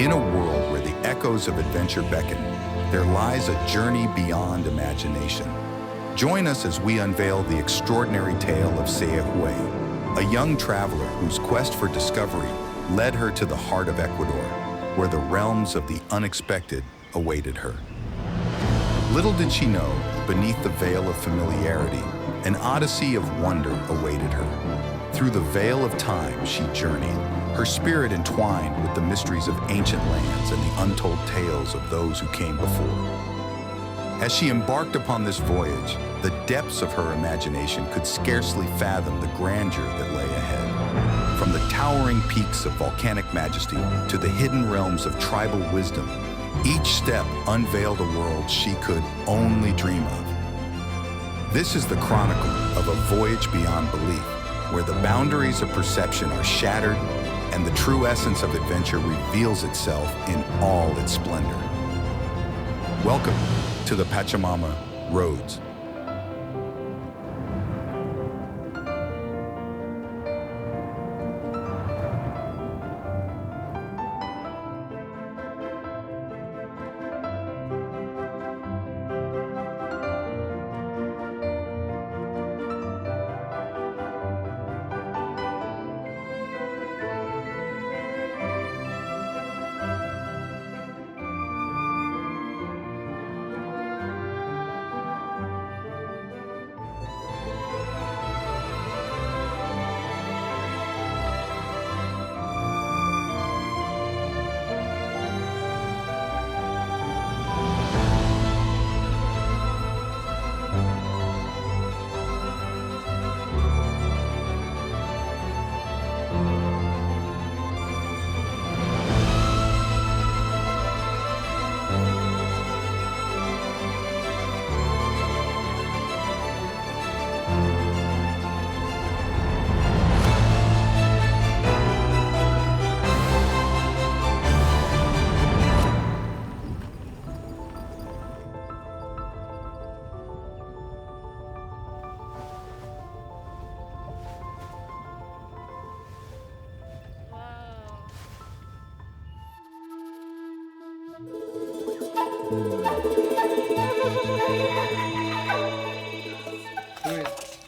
In a world where the echoes of adventure beckon, there lies a journey beyond imagination. Join us as we unveil the extraordinary tale of Hui, a young traveler whose quest for discovery led her to the heart of Ecuador, where the realms of the unexpected awaited her. Little did she know, beneath the veil of familiarity, an odyssey of wonder awaited her. Through the veil of time she journeyed, her spirit entwined with the mysteries of ancient lands and the untold tales of those who came before. As she embarked upon this voyage, the depths of her imagination could scarcely fathom the grandeur that lay ahead. From the towering peaks of volcanic majesty to the hidden realms of tribal wisdom, each step unveiled a world she could only dream of. This is the chronicle of a voyage beyond belief, where the boundaries of perception are shattered and the true essence of adventure reveals itself in all its splendor. Welcome to the Pachamama Roads.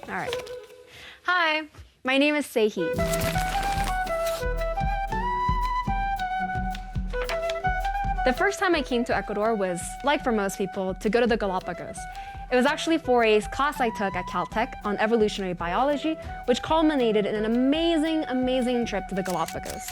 All right. Hi, my name is Sehi. The first time I came to Ecuador was, like for most people, to go to the Galapagos. It was actually for a class I took at Caltech on evolutionary biology, which culminated in an amazing trip to the Galapagos.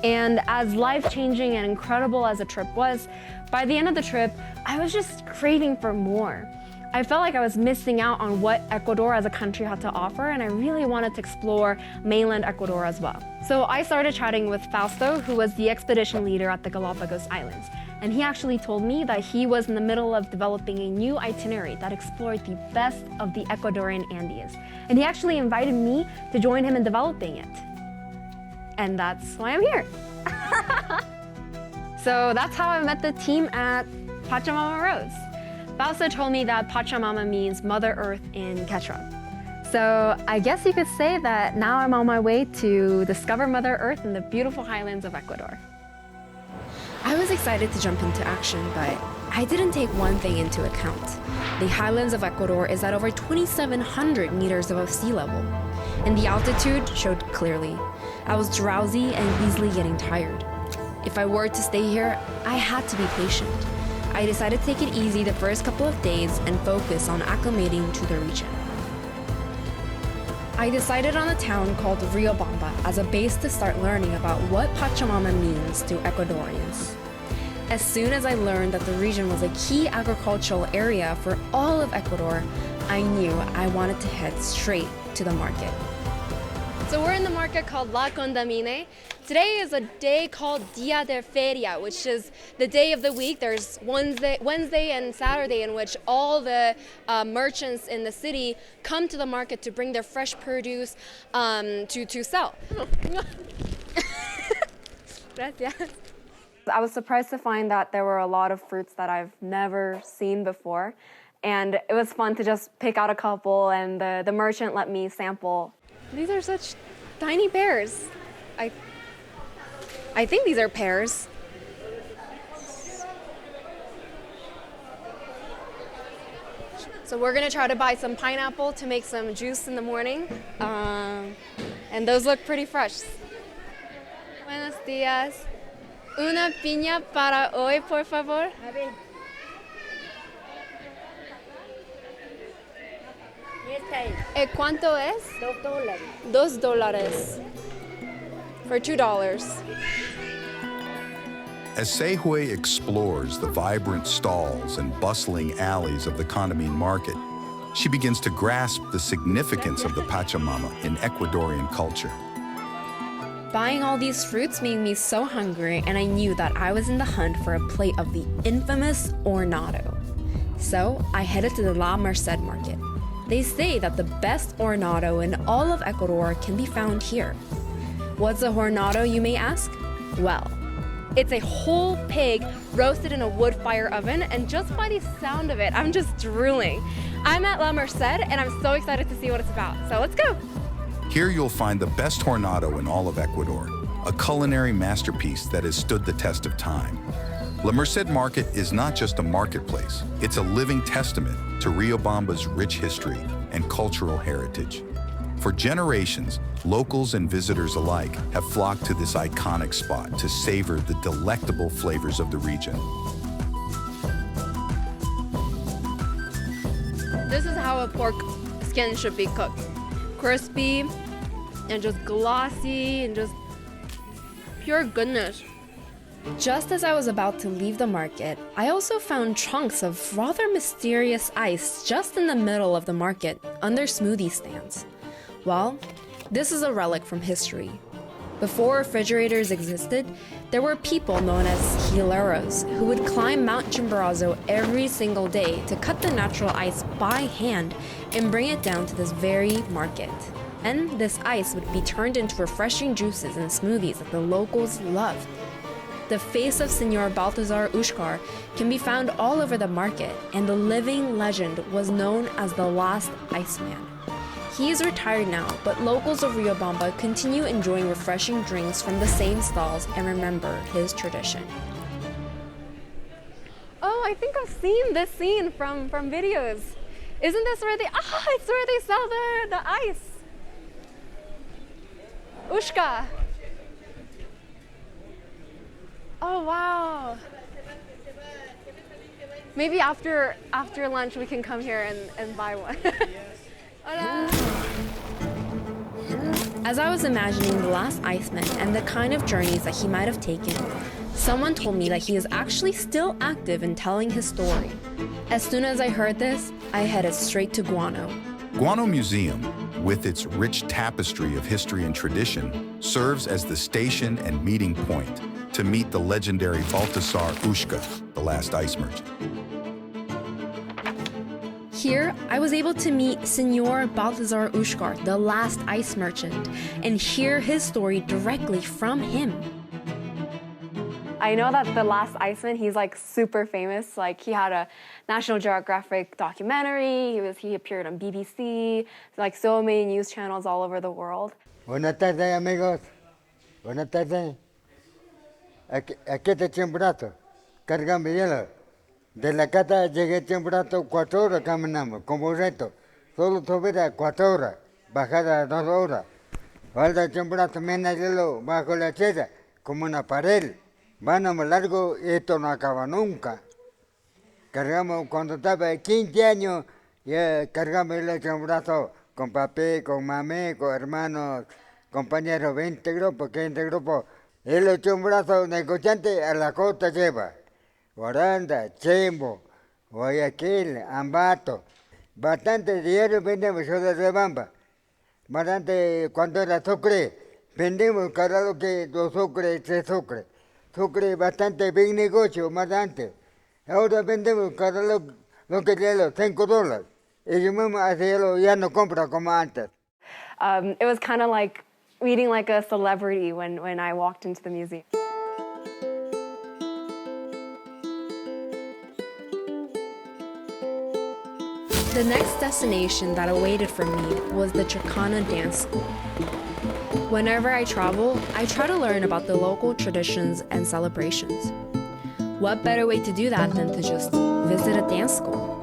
And as life-changing and incredible as the trip was, by the end of the trip, I was just craving for more. I felt like I was missing out on what Ecuador as a country had to offer, and I really wanted to explore mainland Ecuador as well. So I started chatting with Fausto, who was the expedition leader at the Galapagos Islands. And he actually told me that he was in the middle of developing a new itinerary that explored the best of the Ecuadorian Andes. And he actually invited me to join him in developing it. And that's why I'm here. So that's how I met the team at Pachamama Roads. Fausto told me that Pachamama means Mother Earth in Quechua. So I guess you could say that now I'm on my way to discover Mother Earth in the beautiful highlands of Ecuador. I was excited to jump into action, but I didn't take one thing into account. The highlands of Ecuador is at over 2,700 meters above sea level, and the altitude showed clearly. I was drowsy and easily getting tired. If I were to stay here, I had to be patient. I decided to take it easy the first couple of days and focus on acclimating to the region. I decided on a town called Riobamba as a base to start learning about what Pachamama means to Ecuadorians. As soon as I learned that the region was a key agricultural area for all of Ecuador, I knew I wanted to head straight to the market. So we're in the market called La Condamine. Today is a day called Dia de Feria, which is the day of the week. There's Wednesday and Saturday in which all the merchants in the city come to the market to bring their fresh produce to sell. Gracias. I was surprised to find that there were a lot of fruits that I've never seen before. And it was fun to just pick out a couple, and the merchant let me sample. These are such tiny pears. I think these are pears. So we're gonna try to buy some pineapple to make some juice in the morning. And those look pretty fresh. Buenos días. Una piña para hoy, por favor. ¿Cuánto es? $2. $2. For $2. As Sehui explores the vibrant stalls and bustling alleys of the Condamine market, she begins to grasp the significance of the Pachamama in Ecuadorian culture. Buying all these fruits made me so hungry, and I knew that I was in the hunt for a plate of the infamous hornado. So I headed to the La Merced market. They say that the best hornado in all of Ecuador can be found here. What's a hornado, you may ask? Well, it's a whole pig roasted in a wood fire oven, and just by the sound of it, I'm just drooling. I'm at La Merced, and I'm so excited to see what it's about. So let's go. Here you'll find the best hornado in all of Ecuador, a culinary masterpiece that has stood the test of time. La Merced Market is not just a marketplace, it's a living testament to Riobamba's rich history and cultural heritage. For generations, locals and visitors alike have flocked to this iconic spot to savor the delectable flavors of the region. This is how a pork skin should be cooked. Crispy and just glossy and just pure goodness. Just as I was about to leave the market, I also found chunks of rather mysterious ice just in the middle of the market, under smoothie stands. Well, this is a relic from history. Before refrigerators existed, there were people known as hileros who would climb Mount Chimborazo every single day to cut the natural ice by hand and bring it down to this very market. And this ice would be turned into refreshing juices and smoothies that the locals loved. The face of Senor Baltazar Ushkar can be found all over the market, and the living legend was known as the Last Iceman. He is retired now, but locals of Riobamba continue enjoying refreshing drinks from the same stalls and remember his tradition. Oh, I think I've seen this scene from videos. Isn't this where it's where they sell the ice. Ushka. Oh, wow. Maybe after lunch we can come here and buy one. Hola. As I was imagining the last Iceman and the kind of journeys that he might have taken, someone told me that he is actually still active in telling his story. As soon as I heard this, I headed straight to Guano. Guano Museum, with its rich tapestry of history and tradition, serves as the station and meeting point to meet the legendary Baltasar Ushka, the last ice merchant. Here, I was able to meet Senor Baltazar Ushkar, the last ice merchant, and hear his story directly from him. I know that the last Iceman, he's like super famous. Like he had a National Geographic documentary. He appeared on BBC, like so many news channels all over the world. Buenas tardes, amigos. Buenas tardes. Aquí está Chimborazo, cargando hielo. De la casa llegué a Chimborazo 4 horas caminamos, como reto. Solo subida 4 horas, bajada 2 horas. Falta Chimborazo, menos hielo bajo la chela, como una pared. Van más largo y esto no acaba nunca. Cargamos, cuando estaba de 15 años, ya cargamos el Chimborazo con papá, con mamá, con hermanos, compañeros, 20 grupos, 15 grupos. El Chimborazo negociante a la costa lleva. Guaranda, Chimbo, Guayaquil, Ambato. Bastante dinero vendemos sobre Riobamba. Bastante, cuando era sucre, vendemos cada lo que 2 sucres, 3 sucres. Sucre bastante big negocio, más antes. Ahora vendemos cada lo que tiene los $5. Y yo mismo hacerlo ya no compra como antes. It was kind of like meeting like a celebrity when I walked into the museum. The next destination that awaited for me was the Chicana Dance School. Whenever I travel, I try to learn about the local traditions and celebrations. What better way to do that than to just visit a dance school?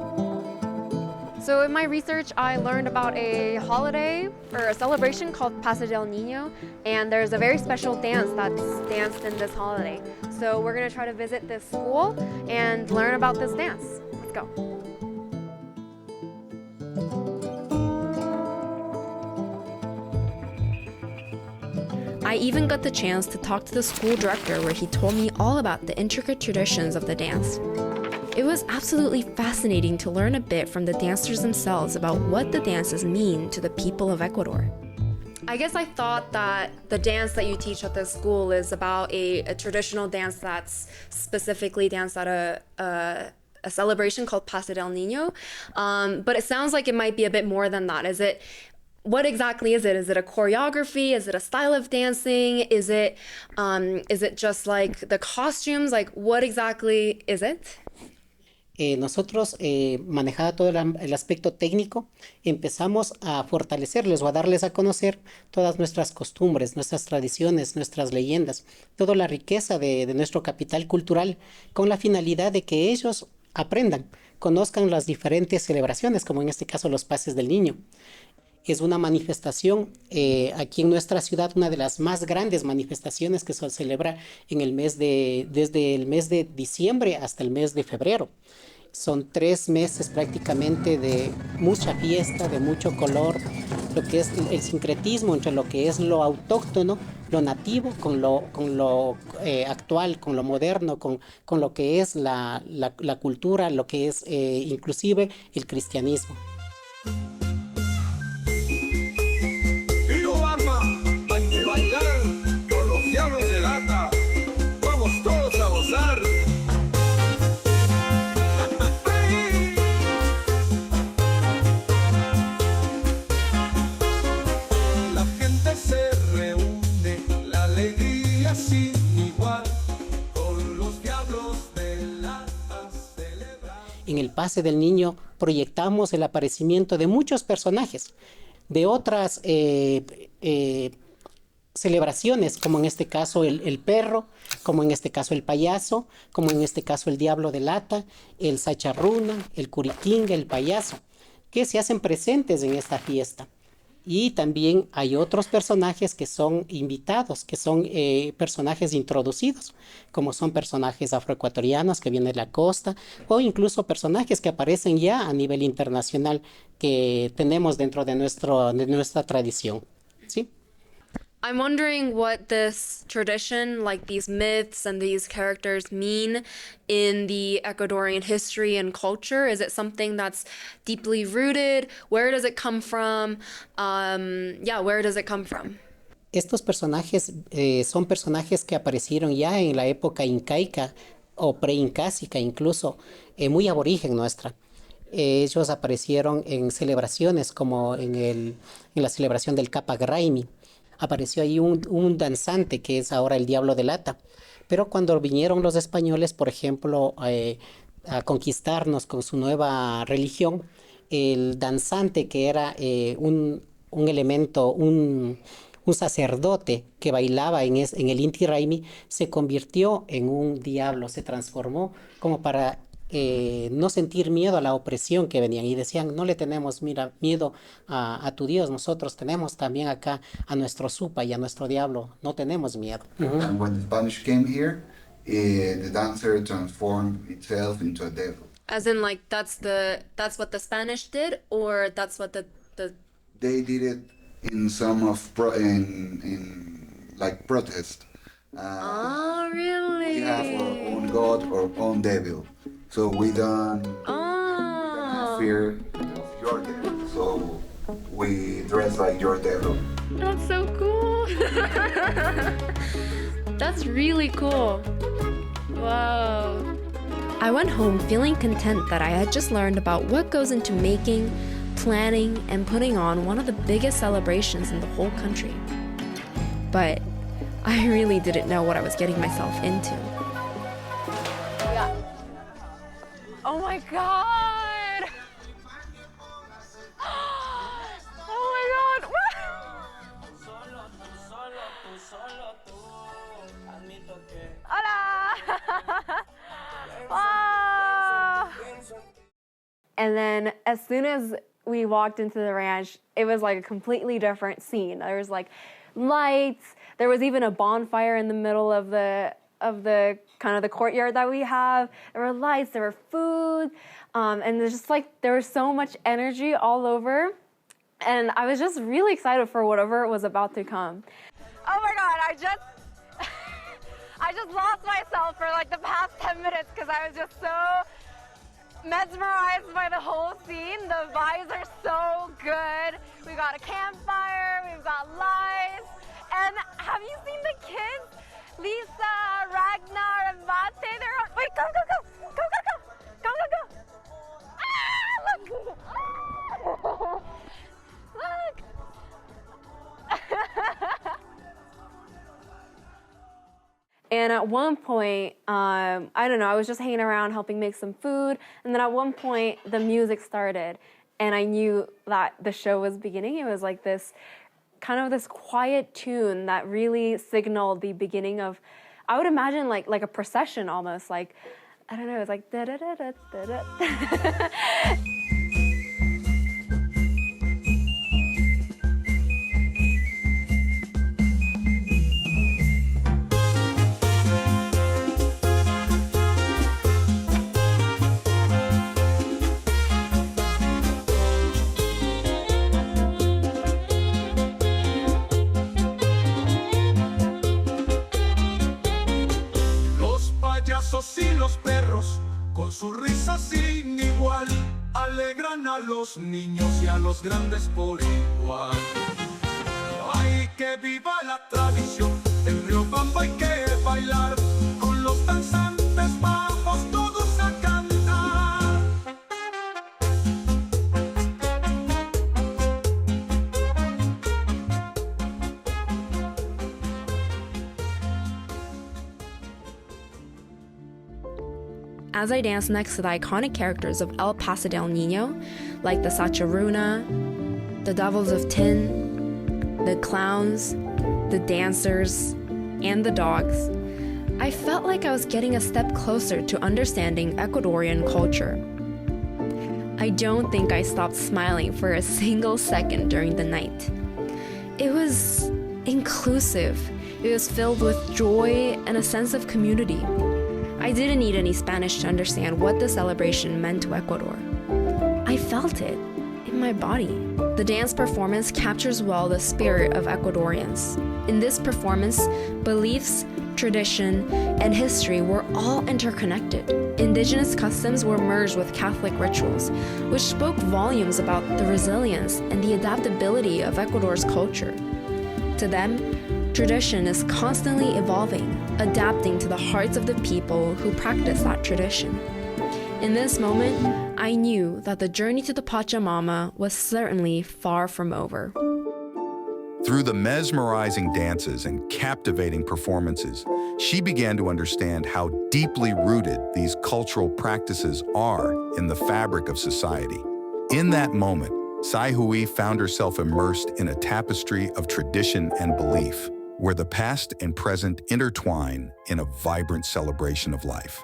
So in my research, I learned about a holiday or a celebration called Paso del Niño, and there's a very special dance that's danced in this holiday. So we're gonna try to visit this school and learn about this dance. Let's go. I even got the chance to talk to the school director where he told me all about the intricate traditions of the dance. It was absolutely fascinating to learn a bit from the dancers themselves about what the dances mean to the people of Ecuador. I guess I thought that the dance that you teach at this school is about a traditional dance that's specifically danced at a celebration called Paso del Niño, but it sounds like it might be a bit more than that. What exactly is it? Is it a choreography? Is it a style of dancing? Is it just like the costumes? Like, what exactly is it? Nosotros, manejado todo el aspecto técnico, empezamos a fortalecerles o a darles a conocer todas nuestras costumbres, nuestras tradiciones, nuestras leyendas, toda la riqueza de nuestro capital cultural, con la finalidad de que ellos aprendan, conozcan las diferentes celebraciones, como en este caso los Pases del Niño. Es una manifestación aquí en nuestra ciudad, una de las más grandes manifestaciones que se celebra desde el mes de diciembre hasta el mes de febrero. Son 3 meses prácticamente de mucha fiesta, de mucho color, lo que es el sincretismo entre lo que es lo autóctono, lo nativo, con lo actual, con lo moderno, con lo que es la cultura, lo que es inclusive el cristianismo. En el Pase del Niño proyectamos el aparecimiento de muchos personajes, de otras celebraciones, como en este caso el perro, como en este caso el payaso, como en este caso el diablo de lata, el sacharruna, el curiquinga, el payaso, que se hacen presentes en esta fiesta. Y también hay otros personajes que son invitados, que son personajes introducidos, como son personajes afroecuatorianos que vienen de la costa, o incluso personajes que aparecen ya a nivel internacional que tenemos dentro de nuestra tradición, ¿sí? I'm wondering what this tradition, like these myths and these characters, mean in the Ecuadorian history and culture. Is it something that's deeply rooted? Where does it come from? Where does it come from? Estos personajes son personajes que aparecieron ya en la época incaica o preincásica incluso, muy aborigen nuestra. Ellos aparecieron en celebraciones como en la celebración del Capagraimi. Apareció ahí un danzante que es ahora el diablo de lata. Pero cuando vinieron los españoles, por ejemplo, a conquistarnos con su nueva religión, el danzante que era un elemento, un sacerdote que bailaba en el Inti Raymi, se convirtió en un diablo, se transformó como para no sentir miedo a la opresión que venían, y decían: no le tenemos miedo a tu Dios, nosotros tenemos también acá a nuestro Supa y a nuestro diablo, no tenemos miedo. And when the Spanish came here, the dancer transformed itself into a devil. As in, like, that's what the Spanish did, or that's what the They did it in some in like protest. Oh, really? We have our own god or own devil, so we don't fear of your devil. So we dress like your devil. That's so cool. That's really cool. Wow. I went home feeling content that I had just learned about what goes into making, planning, and putting on one of the biggest celebrations in the whole country. But I really didn't know what I was getting myself into. Yeah. Oh my God. Oh my God. Hola. Wow. And then as soon as we walked into the ranch, it was like a completely different scene. There was like lights. There was even a bonfire in the middle of the kind of the courtyard that we have. There were lights, there were food, and there's just like there was so much energy all over. And I was just really excited for whatever was about to come. Oh my God, I just lost myself for like the past 10 minutes because I was just so mesmerized by the whole scene. The vibes are so good. We got a campfire, we've got lights. And have you seen the kids? Lisa, Ragnar, and Mate, they're on, wait, go. Ah, look. Look. And at one point, I don't know, I was just hanging around helping make some food. And then at one point, the music started. And I knew that the show was beginning. It was like this kind of this quiet tune that really signaled the beginning of, I would imagine like a procession almost. Like, I don't know, it was like da da da da da da. Y los perros, con su risa sin igual, alegran a los niños y a los grandes por igual. Ay, que viva la tradición, en Riobamba hay que bailar, con los danzantes vamos todos a cantar. As I danced next to the iconic characters of El Paso del Nino, like the Sacharuna, the Devils of Tin, the clowns, the dancers, and the dogs, I felt like I was getting a step closer to understanding Ecuadorian culture. I don't think I stopped smiling for a single second during the night. It was inclusive. It was filled with joy and a sense of community. I didn't need any Spanish to understand what the celebration meant to Ecuador. I felt it in my body. The dance performance captures well the spirit of Ecuadorians. In this performance, beliefs, tradition, and history were all interconnected. Indigenous customs were merged with Catholic rituals, which spoke volumes about the resilience and the adaptability of Ecuador's culture. To them, tradition is constantly evolving, adapting to the hearts of the people who practice that tradition. In this moment, I knew that the journey to the Pachamama was certainly far from over. Through the mesmerizing dances and captivating performances, she began to understand how deeply rooted these cultural practices are in the fabric of society. In that moment, Sai Hui found herself immersed in a tapestry of tradition and belief, where the past and present intertwine in a vibrant celebration of life.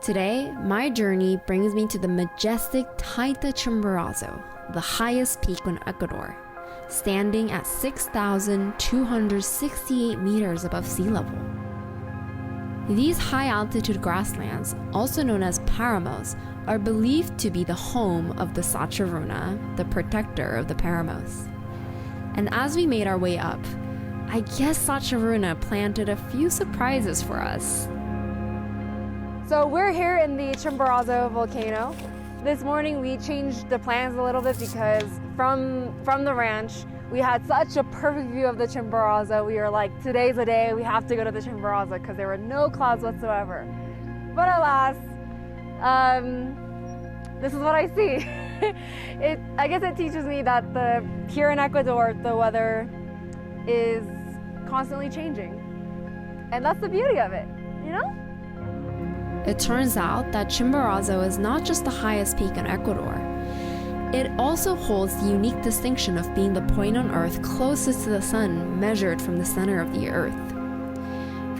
Today, my journey brings me to the majestic Taita Chimborazo, the highest peak in Ecuador, standing at 6,268 meters above sea level. These high-altitude grasslands, also known as paramos, are believed to be the home of the Sacharuna, the protector of the paramos. And as we made our way up, I guess Sacharuna planted a few surprises for us. So we're here in the Chimborazo volcano. This morning we changed the plans a little bit because from the ranch, we had such a perfect view of the Chimborazo. We were like, today's the day, we have to go to the Chimborazo because there were no clouds whatsoever. But alas, this is what I see. I guess it teaches me that here in Ecuador, the weather is constantly changing. And that's the beauty of it, you know? It turns out that Chimborazo is not just the highest peak in Ecuador. It also holds the unique distinction of being the point on Earth closest to the sun measured from the center of the Earth.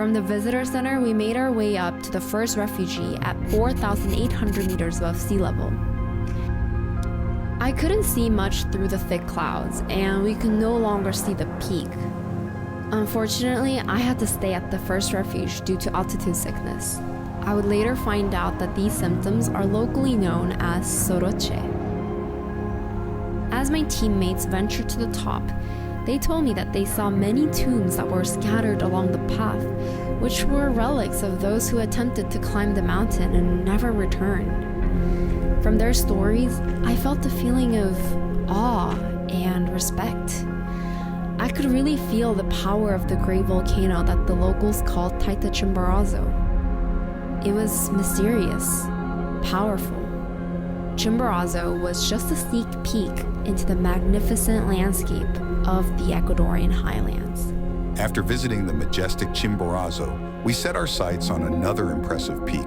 From the visitor center, we made our way up to the first refugee at 4,800 meters above sea level. I couldn't see much through the thick clouds, and we could no longer see the peak. Unfortunately, I had to stay at the first refuge due to altitude sickness. I would later find out that these symptoms are locally known as soroche. As my teammates ventured to the top, they told me that they saw many tombs that were scattered along the path, which were relics of those who attempted to climb the mountain and never returned. From their stories, I felt a feeling of awe and respect. I could really feel the power of the great volcano that the locals called Taita Chimborazo. It was mysterious, powerful. Chimborazo was just a sneak peek into the magnificent landscape of the Ecuadorian highlands. After visiting the majestic Chimborazo, we set our sights on another impressive peak.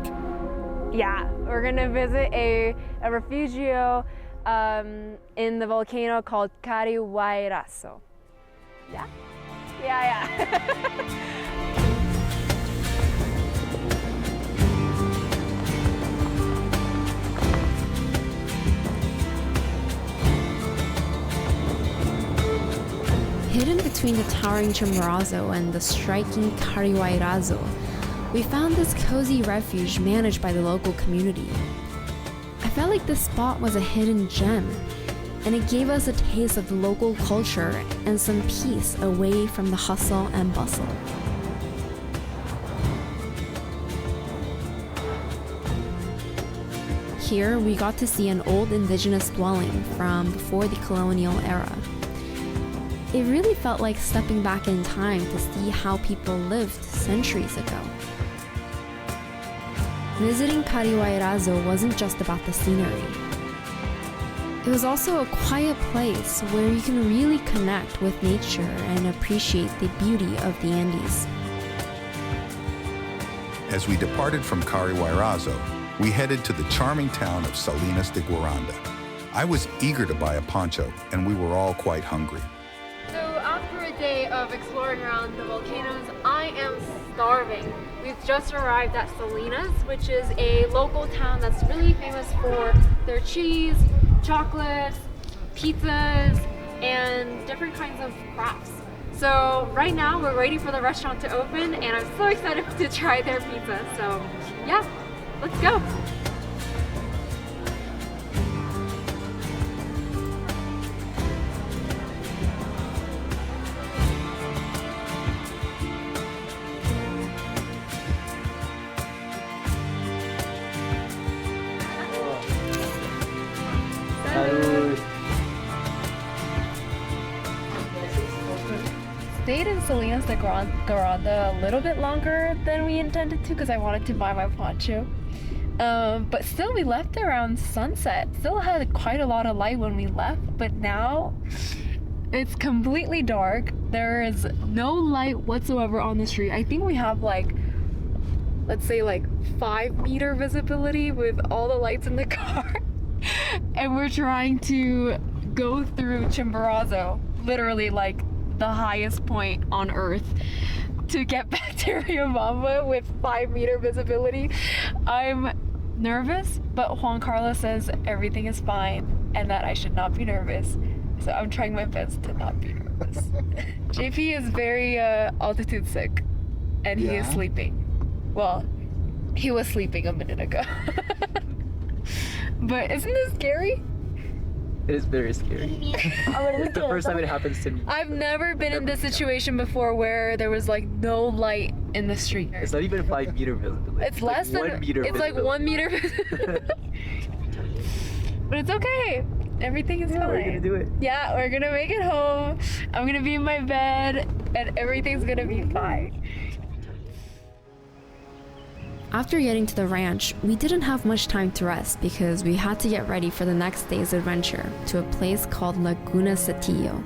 Yeah, we're gonna visit a refugio in the volcano called Carihuayrazo. Yeah? Yeah. Hidden between the towering Chimborazo and the striking Carihuayrazo, we found this cozy refuge managed by the local community. I felt like this spot was a hidden gem, and it gave us a taste of the local culture and some peace away from the hustle and bustle. Here, we got to see an old indigenous dwelling from before the colonial era. It really felt like stepping back in time to see how people lived centuries ago. Visiting Carihuayrazo wasn't just about the scenery. It was also a quiet place where you can really connect with nature and appreciate the beauty of the Andes. As we departed from Carihuayrazo, we headed to the charming town of Salinas de Guaranda. I was eager to buy a poncho, and we were all quite hungry. So after a day of exploring around the volcanoes, I am starving. We've just arrived at Salinas, which is a local town that's really famous for their cheese, chocolates, pizzas, and different kinds of crafts. So right now we're waiting for the restaurant to open, and I'm so excited to try their pizza. So yeah, let's go. Stayed in Salinas de Guaranda a little bit longer than we intended to because I wanted to buy my poncho. But still, we left around sunset. Still had quite a lot of light when we left, but now it's completely dark. There is no light whatsoever on the street. I think we have let's say 5-meter visibility with all the lights in the car. And we're trying to go through Chimborazo, literally the highest point on Earth, to get back to Riobamba with 5-meter visibility. I'm nervous, but Juan Carlos says everything is fine and that I should not be nervous. So I'm trying my best to not be nervous. JP is very altitude sick, and he is sleeping. Well, he was sleeping a minute ago. But isn't this scary? It is very scary. It's the first time it happens to me. I've never been in this situation before where there was no light in the street. It's not even 5-meter visibility. It's less than 1 meter. It's visibility. 1 meter visibility. But it's okay. Everything is fine. We're gonna do it. Yeah, we're gonna make it home. I'm gonna be in my bed and everything's gonna be fine. After getting to the ranch, we didn't have much time to rest because we had to get ready for the next day's adventure to a place called Laguna Setillo.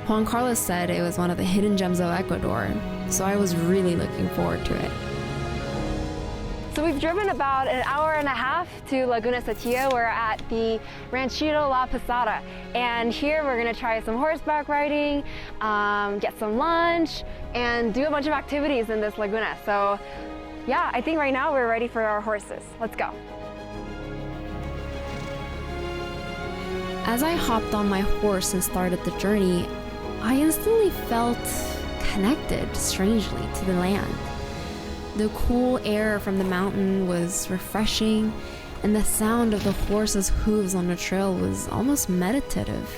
Juan Carlos said it was one of the hidden gems of Ecuador, so I was really looking forward to it. So we've driven about an hour and a half to Laguna Satillo. We're at the Ranchito La Posada. And here we're gonna try some horseback riding, get some lunch, and do a bunch of activities in this laguna. So yeah, I think right now we're ready for our horses. Let's go. As I hopped on my horse and started the journey, I instantly felt connected, strangely, to the land. The cool air from the mountain was refreshing, and the sound of the horse's hooves on the trail was almost meditative.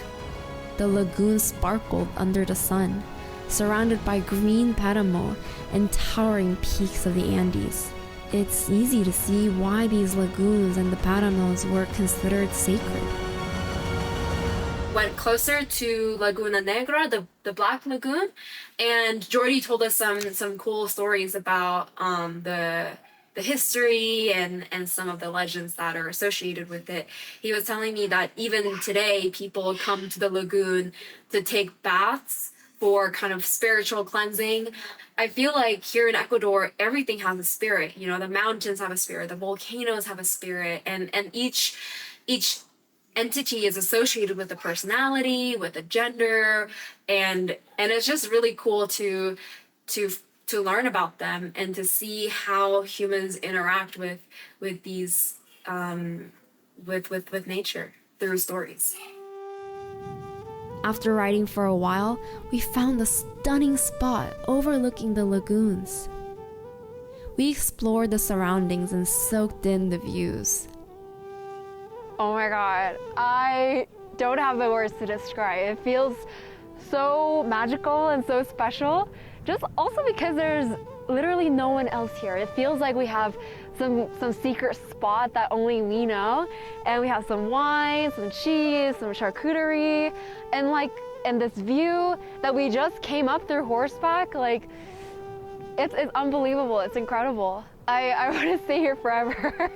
The lagoon sparkled under the sun, surrounded by green Pachamama and towering peaks of the Andes. It's easy to see why these lagoons and the Pachamams were considered sacred. Went closer to Laguna Negra, the Black Lagoon, and Jordy told us some cool stories about the history and some of the legends that are associated with it. He was telling me that even today, people come to the lagoon to take baths for kind of spiritual cleansing. I feel like here in Ecuador, everything has a spirit. You know, the mountains have a spirit, the volcanoes have a spirit, and each entity is associated with a personality, with a gender, and it's just really cool to learn about them and to see how humans interact with these with nature through stories. After riding for a while, we found a stunning spot overlooking the lagoons. We explored the surroundings and soaked in the views. Oh my God, I don't have the words to describe. It feels so magical and so special, just also because there's literally no one else here. It feels like we have some secret spot that only we know, and we have some wine, some cheese, some charcuterie, and this view that we just came up through horseback. Like, it's unbelievable. It's incredible. I want to stay here forever.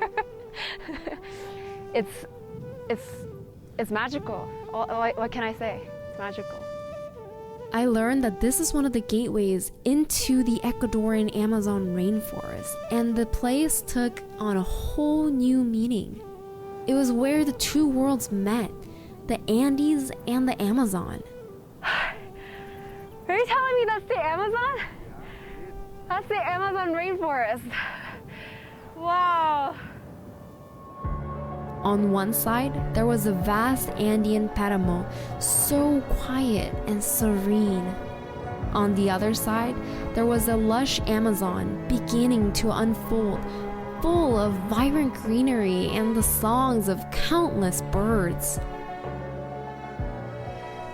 It's magical. What can I say? It's magical. I learned that this is one of the gateways into the Ecuadorian Amazon rainforest, and the place took on a whole new meaning. It was where the two worlds met, the Andes and the Amazon. Are you telling me that's the Amazon? That's the Amazon rainforest. Wow. On one side, there was a vast Andean Pachamama, so quiet and serene. On the other side, there was a lush Amazon beginning to unfold, full of vibrant greenery and the songs of countless birds.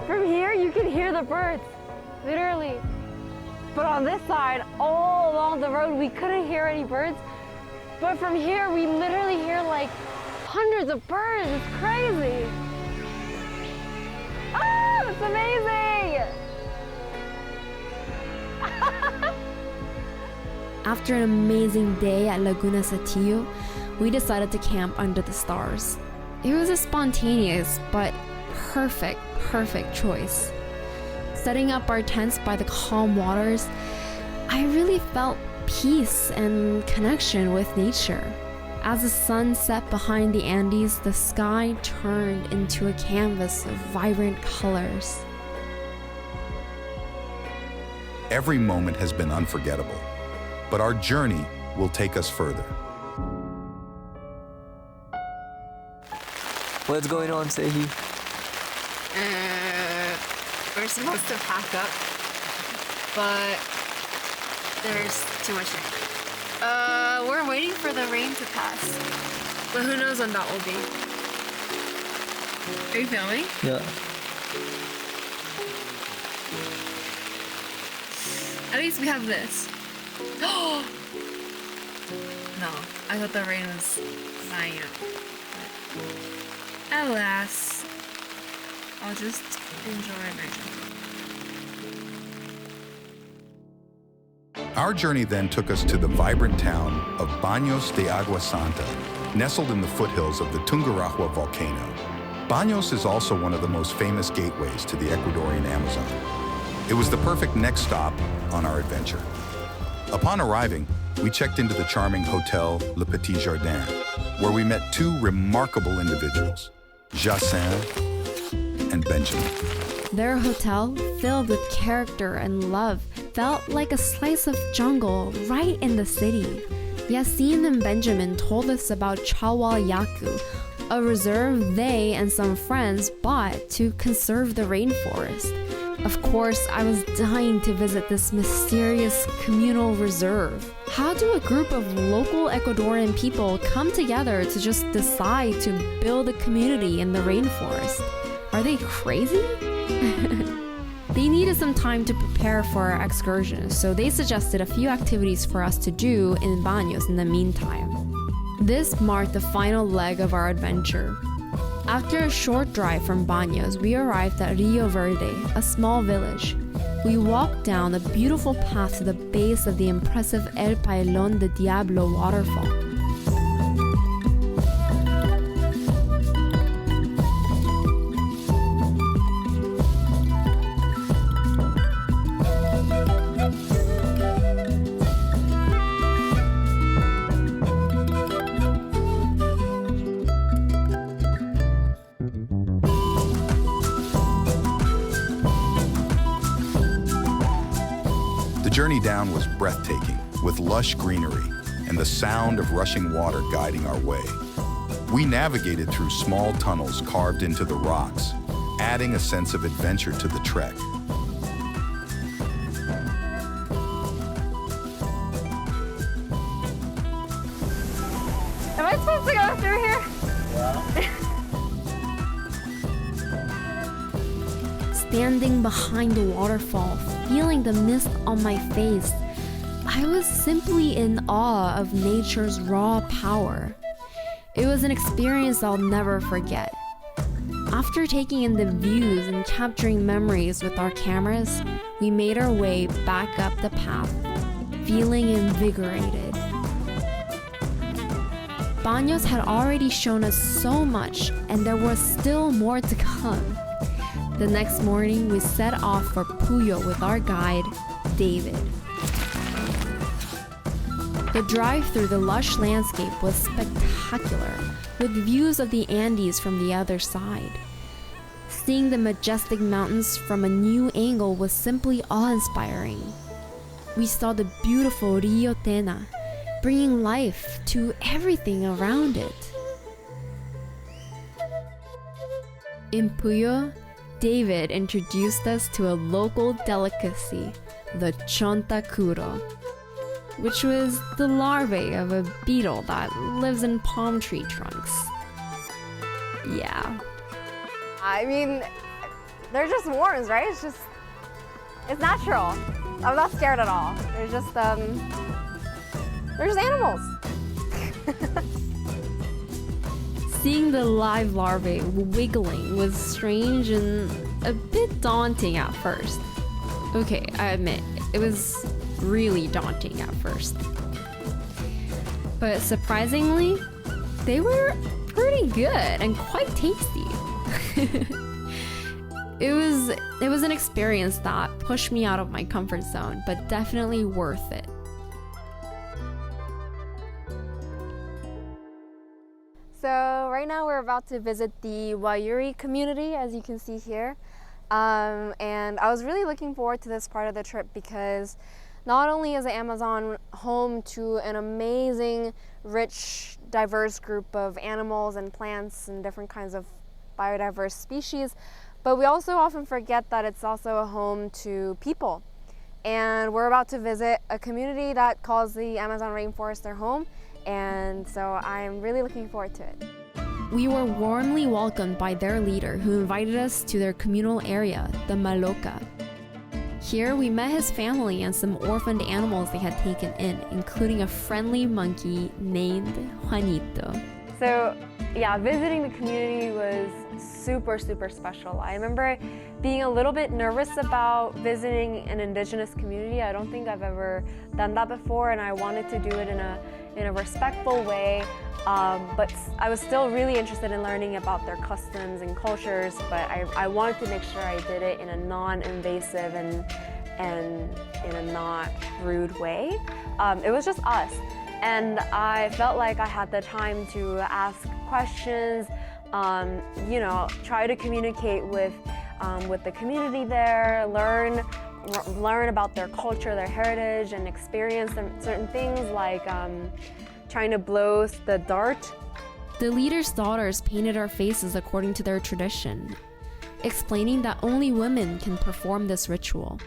From here, you can hear the birds, literally. But on this side, all along the road, we couldn't hear any birds. But from here, we literally hear like hundreds of birds. It's crazy. Oh, it's amazing. After an amazing day at Laguna Satillo, we decided to camp under the stars. It was a spontaneous but perfect choice. Setting up our tents by the calm waters, I really felt peace and connection with nature. As the sun set behind the Andes, the sky turned into a canvas of vibrant colors. Every moment has been unforgettable, but our journey will take us further. What's going on, Sehi? We're supposed to pack up, but there's too much rain. We're waiting for the rain to pass, but who knows when that will be. Are you filming? Yeah. At least we have this. No, I thought the rain was dying out. But alas, I'll just enjoy my journey. Our journey then took us to the vibrant town of Baños de Agua Santa, nestled in the foothills of the Tungurahua volcano. Baños is also one of the most famous gateways to the Ecuadorian Amazon. It was the perfect next stop on our adventure. Upon arriving, we checked into the charming hotel Le Petit Jardin, where we met two remarkable individuals, Jacinthe and Benjamin. Their hotel, filled with character and love, felt like a slice of jungle right in the city. Yasin and Benjamin told us about Chawal Yaku, a reserve they and some friends bought to conserve the rainforest. Of course, I was dying to visit this mysterious communal reserve. How do a group of local Ecuadorian people come together to just decide to build a community in the rainforest? Are they crazy? They needed some time to prepare for our excursion, so they suggested a few activities for us to do in Baños in the meantime. This marked the final leg of our adventure. After a short drive from Baños, we arrived at Rio Verde, a small village. We walked down a beautiful path to the base of the impressive El Pailón de Diablo waterfall. The journey down was breathtaking, with lush greenery and the sound of rushing water guiding our way. We navigated through small tunnels carved into the rocks, adding a sense of adventure to the trek. Am I supposed to go through here? Standing behind the waterfall, feeling the mist on my face, I was simply in awe of nature's raw power. It was an experience I'll never forget. After taking in the views and capturing memories with our cameras, we made our way back up the path, feeling invigorated. Baños had already shown us so much, and there was still more to come. The next morning, we set off for Puyo with our guide, David. The drive through the lush landscape was spectacular, with views of the Andes from the other side. Seeing the majestic mountains from a new angle was simply awe-inspiring. We saw the beautiful Rio Tena, bringing life to everything around it. In Puyo, David introduced us to a local delicacy, the chontacuro, which was the larvae of a beetle that lives in palm tree trunks. Yeah. I mean, they're just worms, right? It's natural. I'm not scared at all. They're just animals. Seeing the live larvae wiggling was strange and a bit daunting at first. Okay, I admit, it was really daunting at first. But surprisingly, they were pretty good and quite tasty. It was an experience that pushed me out of my comfort zone, but definitely worth it. So right now we're about to visit the Wayuri community, as you can see here. And I was really looking forward to this part of the trip because not only is the Amazon home to an amazing, rich, diverse group of animals and plants and different kinds of biodiverse species, but we also often forget that it's also a home to people. And we're about to visit a community that calls the Amazon rainforest their home. And so I'm really looking forward to it. We were warmly welcomed by their leader, who invited us to their communal area, the Maloca. Here we met his family and some orphaned animals they had taken in, including a friendly monkey named Juanito. So yeah, visiting the community was super, super special. I remember being a little bit nervous about visiting an indigenous community. I don't think I've ever done that before, and I wanted to do it in a respectful way. But I was still really interested in learning about their customs and cultures, but I wanted to make sure I did it in a non-invasive and and in a not rude way. It was just us. And I felt like I had the time to ask questions, try to communicate with the community there, learn about their culture, their heritage, and experience certain things like trying to blow the dart. The leader's daughters painted our faces according to their tradition, explaining that only women can perform this ritual.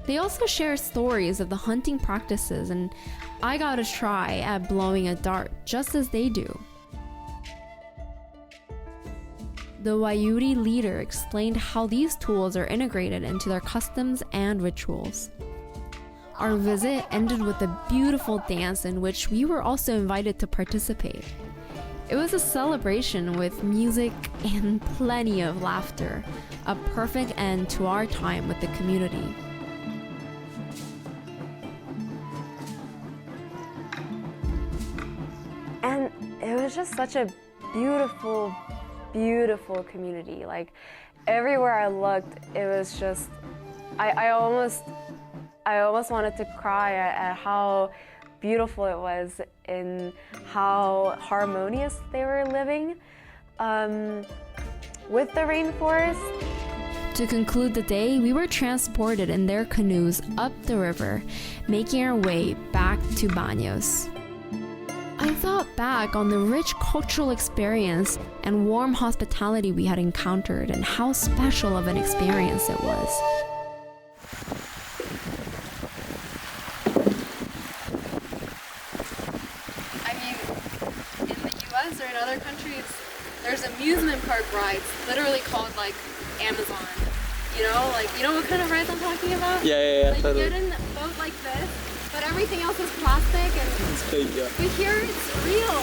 They also share stories of the hunting practices, and I got a try at blowing a dart just as they do. The Wayuri leader explained how these tools are integrated into their customs and rituals. Our visit ended with a beautiful dance in which we were also invited to participate. It was a celebration with music and plenty of laughter, a perfect end to our time with the community. And it was just such a beautiful, beautiful community. Like everywhere I looked, it was just, I almost wanted to cry at how beautiful it was and how harmonious they were living with the rainforest. To conclude the day, we were transported in their canoes up the river, making our way back to Baños. I thought back on the rich cultural experience and warm hospitality we had encountered and how special of an experience it was. I mean, in the US or in other countries, there's amusement park rides literally called like Amazon. You know what kind of rides I'm talking about? Yeah, Like totally. you get in a boat like this, but everything else is plastic and It's fake, yeah. but here it's real.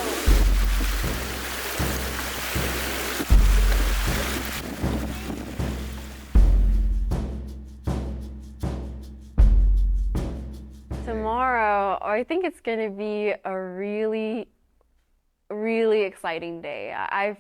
Tomorrow, I think it's going to be a really, really exciting day. I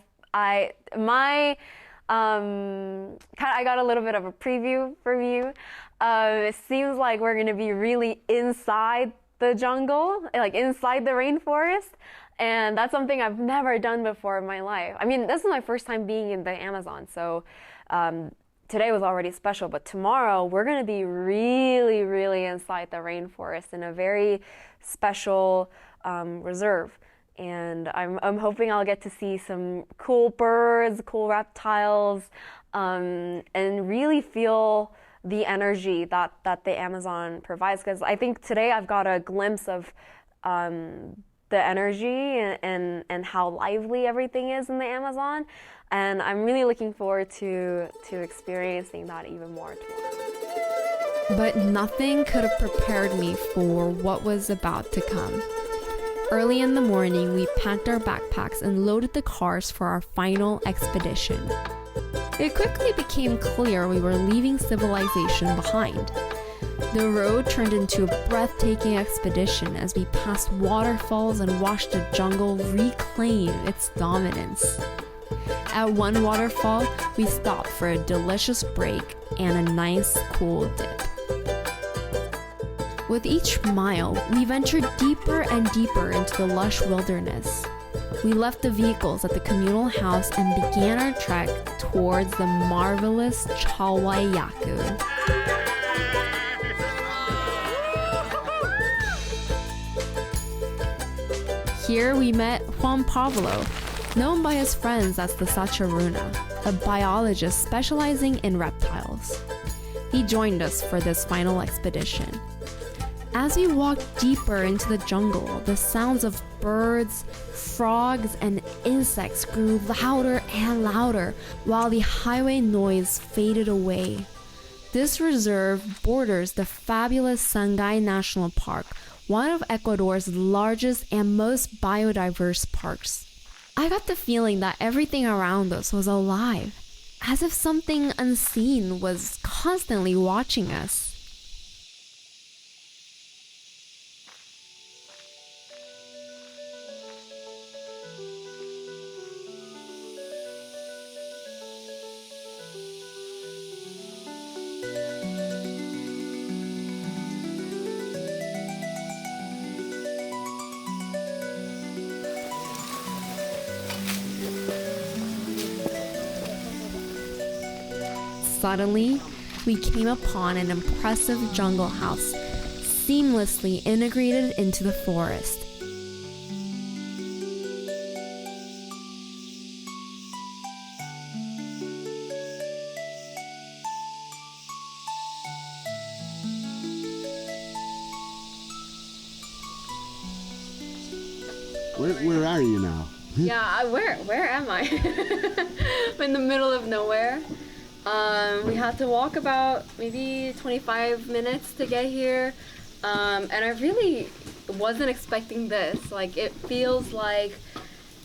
got a little bit of a preview for you. It seems like we're going to be really inside the jungle, like inside the rainforest. And that's something I've never done before in my life. I mean, this is my first time being in the Amazon. So today was already special, but tomorrow we're going to be really, really inside the rainforest in a very special reserve. And I'm hoping I'll get to see some cool birds, cool reptiles, and really feel the energy that the Amazon provides. Because I think today I've got a glimpse of the energy and how lively everything is in the Amazon. And I'm really looking forward to experiencing that even more tomorrow. But nothing could have prepared me for what was about to come. Early in the morning, we packed our backpacks and loaded the cars for our final expedition. It quickly became clear we were leaving civilization behind. The road turned into a breathtaking expedition as we passed waterfalls and watched the jungle reclaim its dominance. At one waterfall, we stopped for a delicious break and a nice cool dip. With each mile, we ventured deeper and deeper into the lush wilderness. We left the vehicles at the communal house and began our trek towards the marvelous Chalwayaku. Here we met Juan Pablo, known by his friends as the Sacharuna, a biologist specializing in reptiles. He joined us for this final expedition. As we walked deeper into the jungle, the sounds of birds, frogs, and insects grew louder and louder while the highway noise faded away. This reserve borders the fabulous Sangay National Park, one of Ecuador's largest and most biodiverse parks. I got the feeling that everything around us was alive, as if something unseen was constantly watching us. Suddenly, we came upon an impressive jungle house, seamlessly integrated into the forest. Where are you now? Yeah, where am I? I'm in the middle of nowhere. We had to walk about maybe 25 minutes to get here. And I really wasn't expecting this. Like, it feels like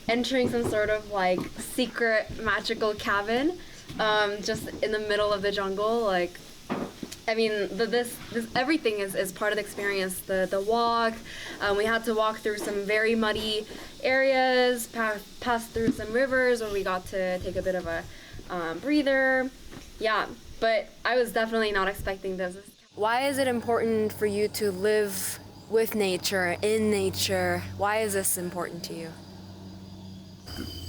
entering some sort of like secret magical cabin, just in the middle of the jungle. Like, I mean, this everything is part of the experience. The walk, we had to walk through some very muddy areas, pass through some rivers where we got to take a bit of a breather. Yeah, but I was definitely not expecting this. Why is it important for you to live with nature, in nature? Why is this important to you?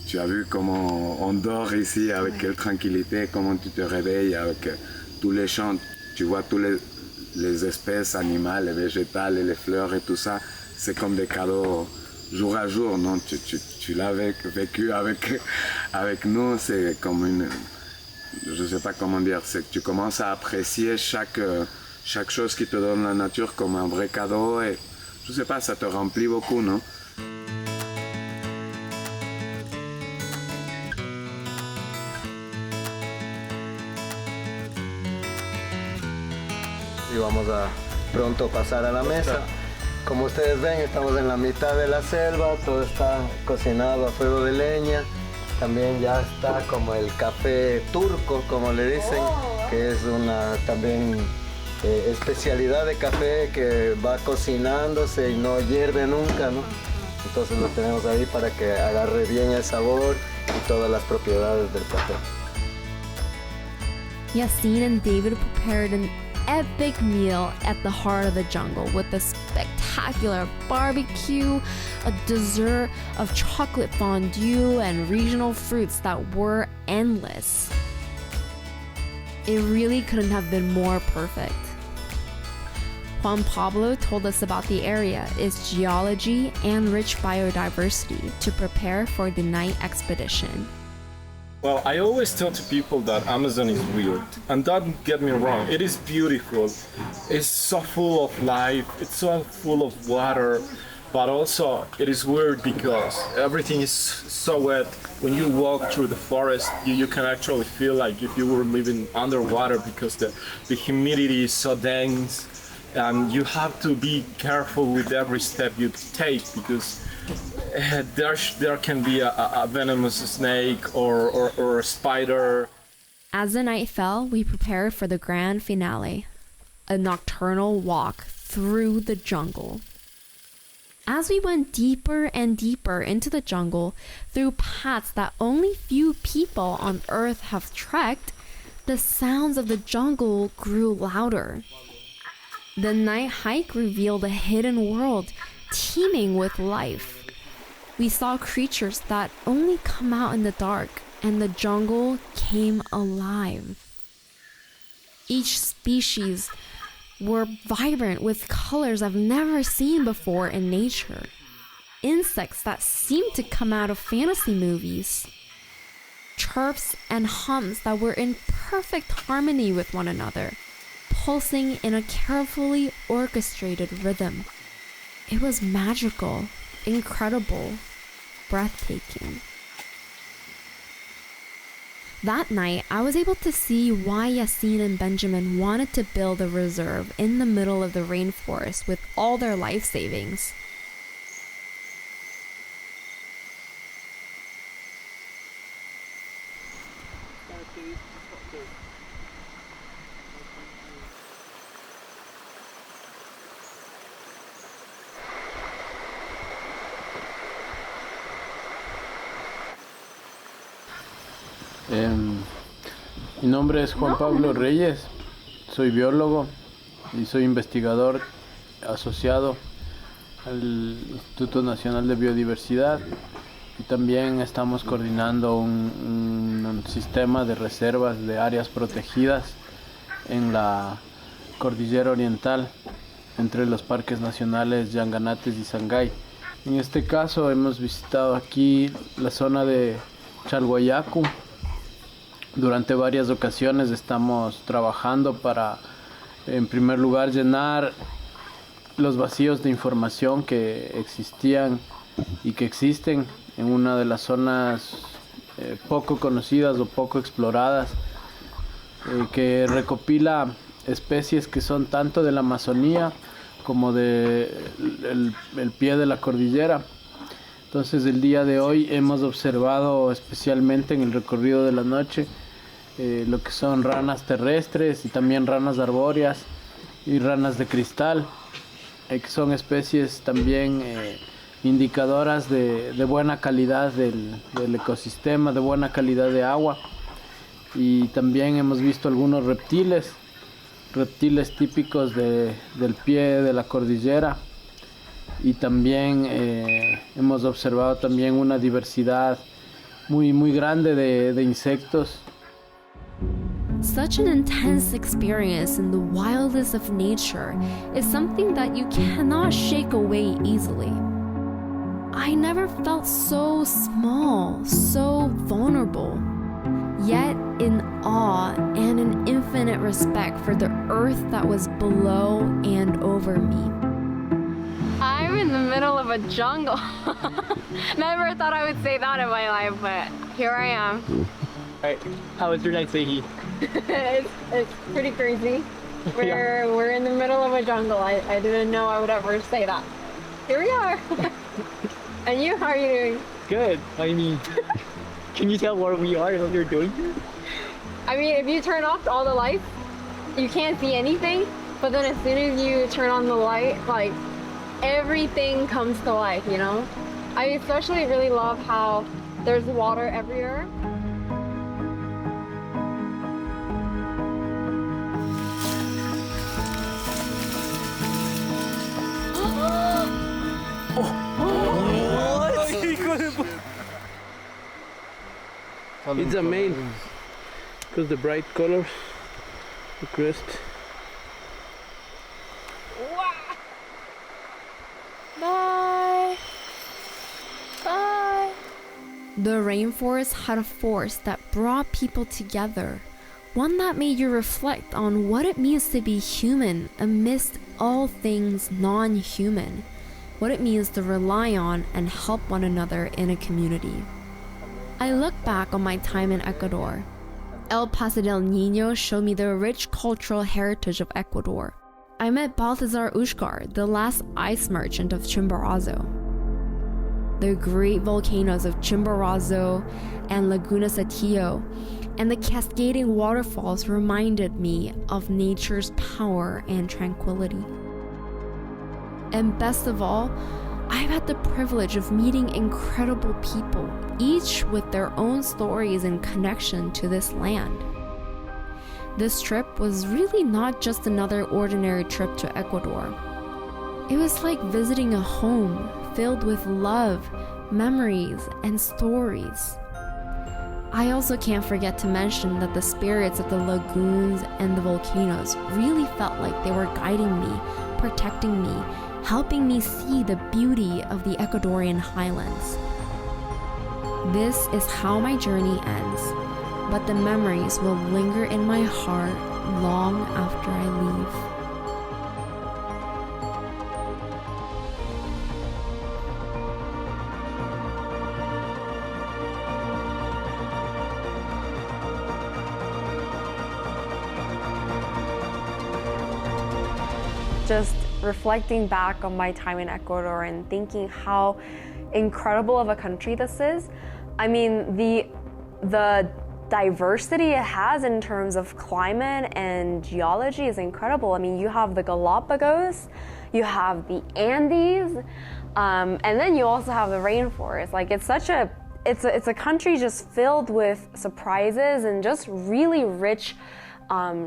Tu as vu comment on dort ici avec quelle tranquillité, comment tu te réveilles avec tous les champs. Tu vois tous les espèces animales, les végétales et les fleurs et tout ça. C'est comme des cadeaux jour à jour, non? Tu l'as vécu avec nous, c'est comme une... Je sais pas comment dire, c'est que tu commences à apprécier chaque chose qui te donne la nature comme un vrai cadeau et je sais pas, ça te remplit beaucoup, non? Y vamos a pronto pasar a la mesa. Como ustedes ven, estamos en la mitad de la selva, todo está cocinado a fuego de leña. También ya está como el café turco, como le dicen, que es una también especialidad de café que va cocinándose y no hierve nunca, ¿no? Entonces lo tenemos ahí para que agarre bien el sabor y todas las propiedades del café. Yassine and David prepared an epic meal at the heart of the jungle with a spectacular barbecue, a dessert of chocolate fondue, and regional fruits that were endless. It really couldn't have been more perfect. Juan Pablo told us about the area, its geology, and rich biodiversity to prepare for the night expedition. Well, I always tell to people that Amazon is weird, and don't get me wrong, it is beautiful. It's so full of life, it's so full of water, but also it is weird because everything is so wet. When you walk through the forest, you can actually feel like if you were living underwater because the humidity is so dense, and you have to be careful with every step you take because there can be a venomous snake or a spider. As the night fell, we prepared for the grand finale, a nocturnal walk through the jungle. As we went deeper and deeper into the jungle, through paths that only few people on Earth have trekked, the sounds of the jungle grew louder. The night hike revealed a hidden world teeming with life. We saw creatures that only come out in the dark, and the jungle came alive. Each species were vibrant with colors I've never seen before in nature. Insects that seemed to come out of fantasy movies. Chirps and hums that were in perfect harmony with one another, pulsing in a carefully orchestrated rhythm. It was magical, incredible, breathtaking. That night, I was able to see why Yassine and Benjamin wanted to build a reserve in the middle of the rainforest with all their life savings. Mi nombre es Juan Pablo Reyes, soy biólogo y soy investigador asociado al Instituto Nacional de Biodiversidad. y también estamos coordinando un sistema de reservas de áreas protegidas en la cordillera oriental entre los parques nacionales Yanganates y Sangay. En este caso hemos visitado aquí la zona de Chalhuayacu. Durante varias ocasiones estamos trabajando para, en primer lugar, llenar los vacíos de información que existían y que existen en una de las zonas poco conocidas o poco exploradas, que recopila especies que son tanto de la Amazonía como de el pie de la cordillera. Entonces el día de hoy hemos observado especialmente en el recorrido de la noche lo que son ranas terrestres y también ranas arbóreas y ranas de cristal, que son especies también indicadoras de buena calidad del ecosistema, de buena calidad de agua. Y también hemos visto algunos reptiles típicos del pie de la cordillera, y también hemos observado también una diversidad muy grande de insectos. Such an intense experience in the wildest of nature is something that you cannot shake away easily. I never felt so small, so vulnerable, yet in awe and an infinite respect for the earth that was below and over me. I'm in the middle of a jungle. Never thought I would say that in my life, but here I am. Alright, how was your night, Sehi? It's pretty crazy. We're in the middle of a jungle. I didn't know I would ever say that. Here we are. And you, how are you doing? Good. I mean, can you tell where we are and what we're doing here? I mean, if you turn off all the lights, you can't see anything. But then as soon as you turn on the light, like, everything comes to life, you know? I especially really love how there's water everywhere. It's amazing because the bright colors, the crest. Bye. Bye. The rainforest had a force that brought people together, one that made you reflect on what it means to be human amidst all things non-human, what it means to rely on and help one another in a community. I look back on my time in Ecuador. El Paso del Niño showed me the rich cultural heritage of Ecuador. I met Balthazar Ushgar, the last ice merchant of Chimborazo. The great volcanoes of Chimborazo and Laguna Satillo and the cascading waterfalls reminded me of nature's power and tranquility. And best of all, I've had the privilege of meeting incredible people, each with their own stories and connection to this land. This trip was really not just another ordinary trip to Ecuador. It was like visiting a home filled with love, memories, and stories. I also can't forget to mention that the spirits of the lagoons and the volcanoes really felt like they were guiding me, protecting me, helping me see the beauty of the Ecuadorian highlands. This is how my journey ends, but the memories will linger in my heart long after I leave. Just reflecting back on my time in Ecuador and thinking how incredible of a country this is. I mean, the diversity it has in terms of climate and geology is incredible. I mean, you have the Galapagos, you have the Andes, and then you also have the rainforest. Like, it's a country just filled with surprises and just really rich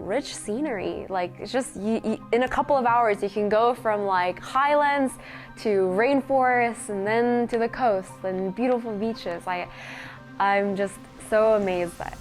rich scenery. Like, it's just, in a couple of hours, you can go from like highlands to rainforests and then to the coast and beautiful beaches. I'm just so amazed that